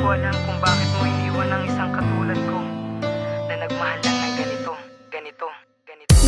ko alam kung bakit mo iniwan ang isang katulad ko na nagmahal lang ng ganito.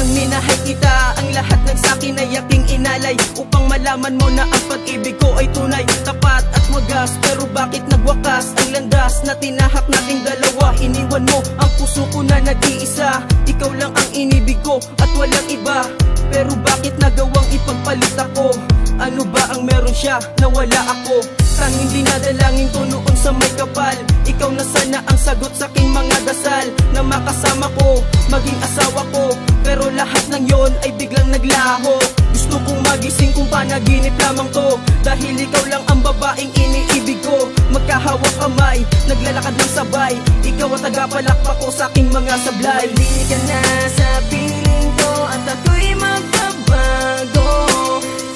Nang minahay kita, ang lahat ng sakin ay aking inalay upang malaman mo na ang pag-ibig ko ay tunay, tapat at wagas. Pero bakit nagwakas ang landas na tinahak nating dalawa? Iniwan mo ang puso ko na nag-iisa. Ikaw lang ang inibig ko at walang iba. Pero bakit nagawang ipagpalit ako? Ano ba ang meron siya na wala ako? Tanging dinadalangin ko noon sa may kapal. Ikaw na sana ang sagot sa aking mga dasal, na makasama ko, maging asawa ko. Pero lahat ng yon ay biglang naglaho. Gusto kong magising kung panaginip lamang to, dahil ikaw lang ang babaeng iniibig ko. Magkahawak kamay, naglalakad ng sabay. Ikaw ang tagapalakpak ko sa aking mga sablay. Bumalik ka na sa piling ko at ako'y magbabago.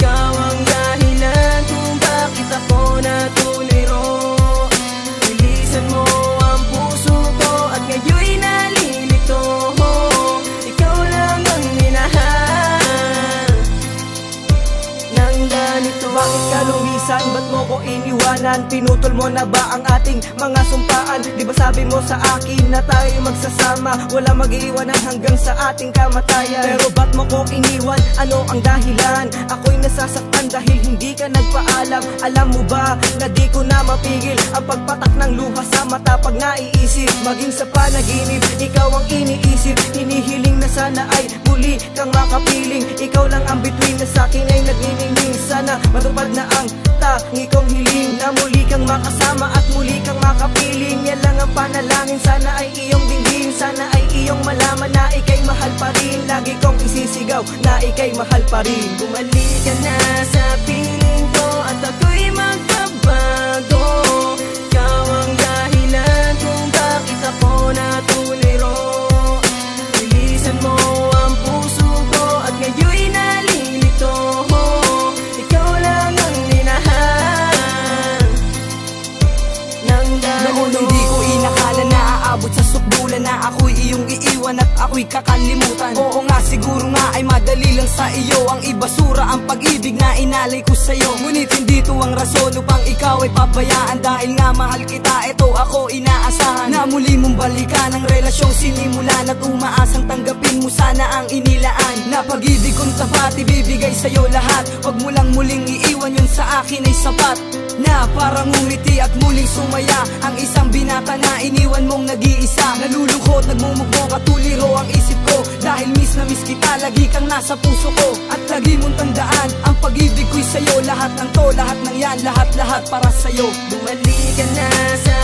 Ikaw ang dahilan kung bakit ako natuliro. Bilisan mo ang puso ko at ngayon'y nalilito. Ikaw lang ang minahal ng ganito. Bakit ka lumisan? Ba't mo ko iniwanan? Pinutol mo na ba ang ating mga sumpaan? Di ba sabi mo sa akin na tayo magsasama, wala mag-iiwanan hanggang sa ating kamatayan? Pero ba't mo ko iniwan? Ano ang dahilan? Ako'y nasasaktan dahil hindi ka nagpaalam. Alam mo ba na di ko na mapigil ang pagpatak ng luha sa mata pag naiisip? Maging sa panaginip, ikaw ang iniisip. Hinihiling na sana ay muli kang makapiling. Ikaw lang ang bituin na sa'kin ay nagniningning. Sana matupad na ang tangi kong hiling, na muli kang makasama at muli kang makapiling. Yan lang ang panalangin, sana ay iyong dinggin. Sana ay iyong malaman na ika'y mahal pa rin. Lagi kong isisigaw na ika'y mahal pa rin. Bumalik ka na sa piling ko at ako'y magbabago. Ikaw ang dahilan kung bakit ako natuliro. Bilisan mo ang puso ko at ngayon'y nalilito. Ikaw lang ang minahal ng ganito. Noon hindi ko inakala na aabot sa sukdulan na ako'y iyong iiwan at ako'y kakalimutan. Oo nga, siguro nga ay madali lang sa iyo ang ibasura ang pag-ibig na inalay ko sa'yo. Ngunit hindi to ang rason upang ikaw ay pabayaan. Dahil nga mahal kita, eto ako inaasahan na muli mong balikan ang relasyong sinimulan at umaasang tanggapin mo sana ang inilaan. Na pag-ibig kong tapat, ibibigay sa'yo lahat. Huwag mo lang muling iiwan, yun sa akin ay sapat. Na parang ngumiti at muling sumaya ang isang binata na iniwan mong nag-iisa. Nalulungkot, nagmumukmok at tuliro ang isip ko, dahil miss na miss kita, lagi kang nasa puso ko. At lagi mong tandaan, ang pag-ibig ko'y sa'yo. Lahat ng to, lahat ng yan, lahat-lahat para sa'yo. Bumalik ka na sa